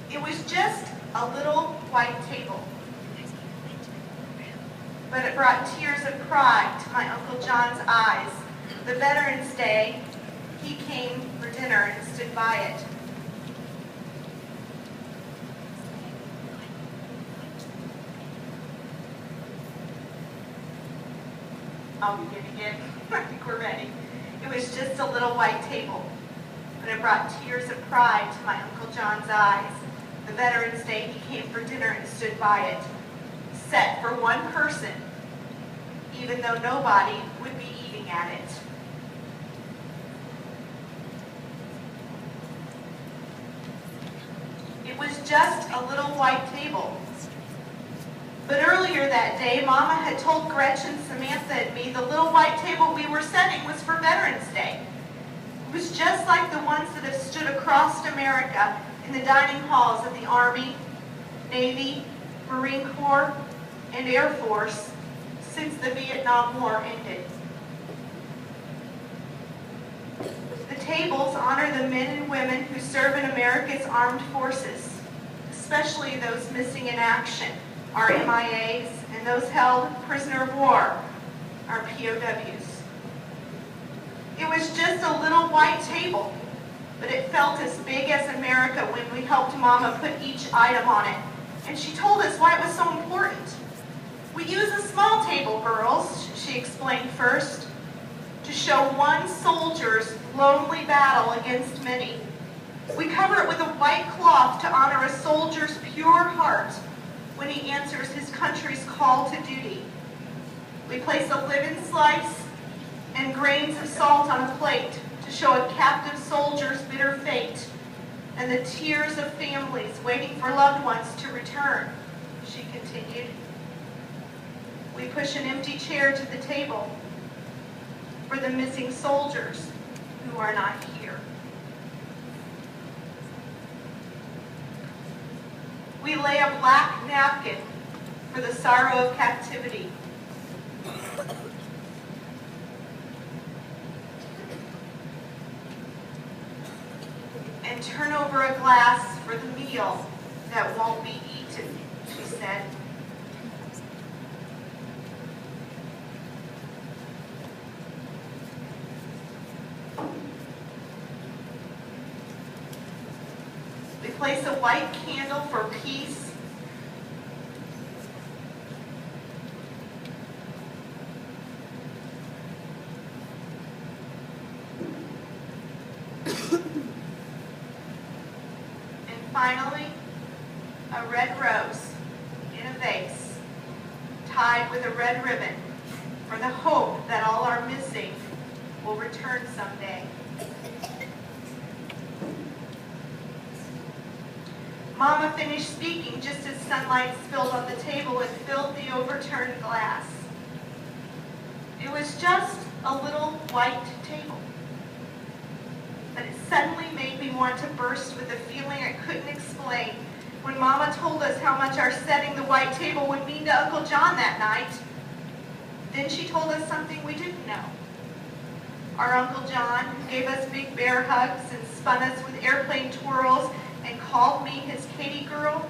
It was just a little white table, but it brought tears of pride to my Uncle John's eyes. The Veterans Day, he came for dinner and stood by it. I'll begin again. I think we're ready. It was just a little white table, but it brought tears of pride to my Uncle John's eyes. The Veterans Day, he came for dinner and stood by it, set for one person, even though nobody would be eating at it. It was just a little white table. But earlier that day, Mama had told Gretchen, Samantha, and me the little white table we were setting was for Veterans Day. It was just like the ones that have stood across America in the dining halls of the Army, Navy, Marine Corps, and Air Force since the Vietnam War ended. The tables honor the men and women who serve in America's armed forces, especially those missing in action, our MIAs, and those held prisoner of war, our POWs. It was just a little white table, but it felt as big as America when we helped Mama put each item on it, and she told us why it was so important. We use a small table, girls, she explained first, to show one soldier's lonely battle against many. We cover it with a white cloth to honor a soldier's pure heart when he answers his country's call to duty. We place a lemon slice and grains of salt on a plate to show a captive soldier's bitter fate and the tears of families waiting for loved ones to return, she continued. We push an empty chair to the table for the missing soldiers who are not here. We lay a black napkin for the sorrow of captivity. And turn over a glass for the meal that won't be eaten, she said. We place a white candle for peace. And finally, a red rose in a vase, tied with a red ribbon, for the hope that all our missing will return someday. Mama finished speaking just as sunlight spilled on the table and filled the overturned glass. It was just a little white table, but it suddenly made me want to burst with a feeling I couldn't explain when Mama told us how much our setting the white table would mean to Uncle John that night. Then she told us something we didn't know. Our Uncle John, who gave us big bear hugs and spun us with airplane twirls and called me his Katie girl,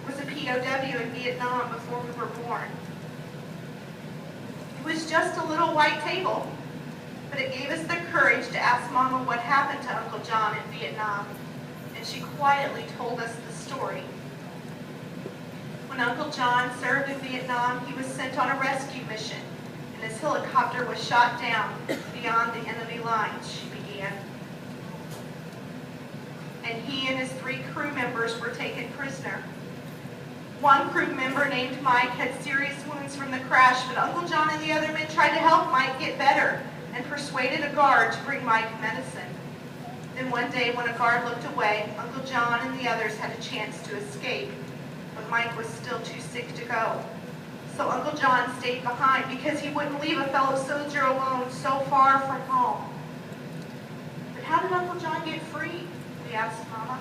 was a POW in Vietnam before we were born. It was just a little white table, but it gave us the courage to ask Mama what happened to Uncle John in Vietnam, and she quietly told us the story. When Uncle John served in Vietnam, he was sent on a rescue mission, and his helicopter was shot down beyond the enemy lines, she began. And he and his 3 crew members were taken prisoner. One crew member named Mike had serious wounds from the crash, but Uncle John and the other men tried to help Mike get better and persuaded a guard to bring Mike medicine. Then one day when a guard looked away, Uncle John and the others had a chance to escape, but Mike was still too sick to go. So Uncle John stayed behind because he wouldn't leave a fellow soldier alone so far from home. But how did Uncle John get free? We asked Mama.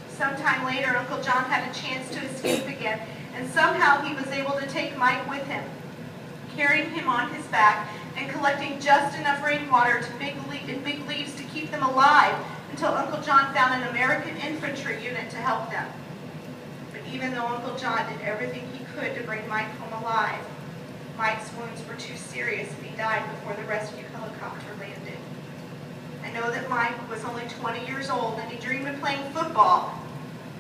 Sometime later, Uncle John had a chance to escape again, and somehow he was able to take Mike with him, carrying him on his back and collecting just enough rainwater in big leaves to keep them alive until Uncle John found an American infantry unit to help them. But even though Uncle John did everything he could to bring Mike home alive, Mike's wounds were too serious and he died before the rescue helicopter landed. I know that Mike was only 20 years old and he dreamed of playing football,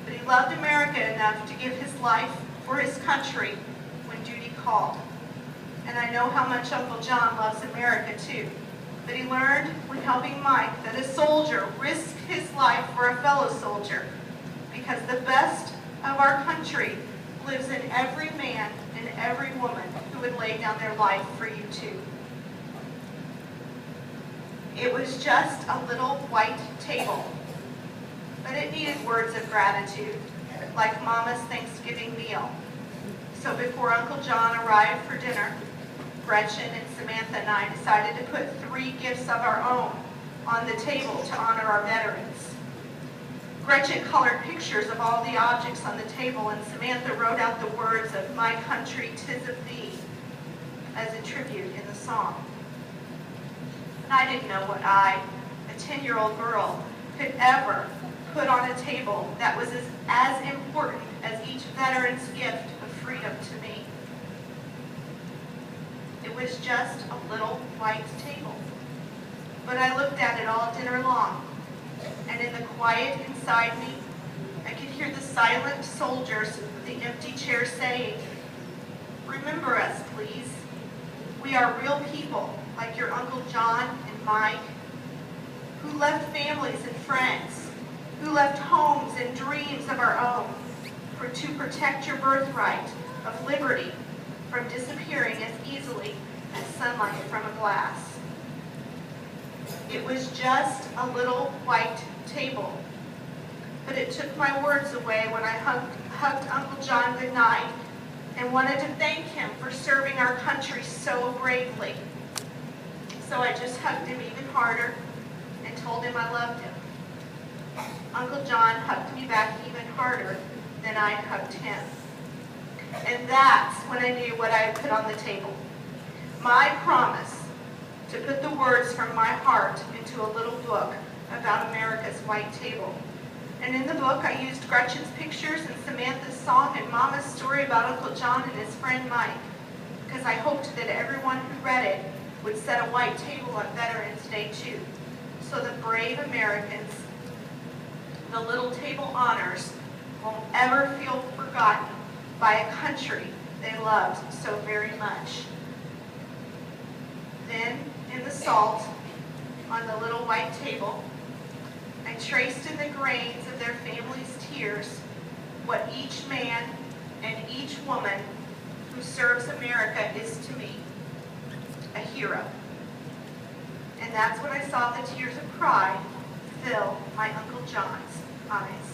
but he loved America enough to give his life for his country when duty called. And I know how much Uncle John loves America too. But he learned when helping Mike that a soldier risks his life for a fellow soldier, because the best of our country lives in every man and every woman who would lay down their life for you too. It was just a little white table, but it needed words of gratitude, like Mama's Thanksgiving meal. So before Uncle John arrived for dinner, Gretchen and Samantha and I decided to put 3 gifts of our own on the table to honor our veterans. Gretchen colored pictures of all the objects on the table, and Samantha wrote out the words of "My country, 'tis of thee" as a tribute in the song. And I didn't know what I, a 10-year-old girl, could ever put on a table that was as important as each veteran's gift of freedom to me. It was just a little white table. But I looked at it all dinner long, and in the quiet inside me, I could hear the silent soldiers of the empty chair saying, "Remember us, please. We are real people like your Uncle John and Mike, who left families and friends, who left homes and dreams of our own to protect your birthright of liberty from disappearing as easily as sunlight from a glass." It was just a little white table, but it took my words away when I hugged Uncle John goodnight and wanted to thank him for serving our country so bravely. So I just hugged him even harder and told him I loved him. Uncle John hugged me back even harder than I hugged him. And that's when I knew what I had put on the table. My promise to put the words from my heart into a little book about America's white table. And in the book, I used Gretchen's pictures and Samantha's song and Mama's story about Uncle John and his friend Mike, because I hoped that everyone who read it would set a white table on Veterans Day too, so the brave Americans, the little table honors, won't ever feel forgotten by a country they loved so very much. Then, in the salt on the little white table, I traced in the grains of their families' tears what each man and each woman who serves America is to me, a hero. And that's when I saw the tears of pride fill my Uncle John's eyes.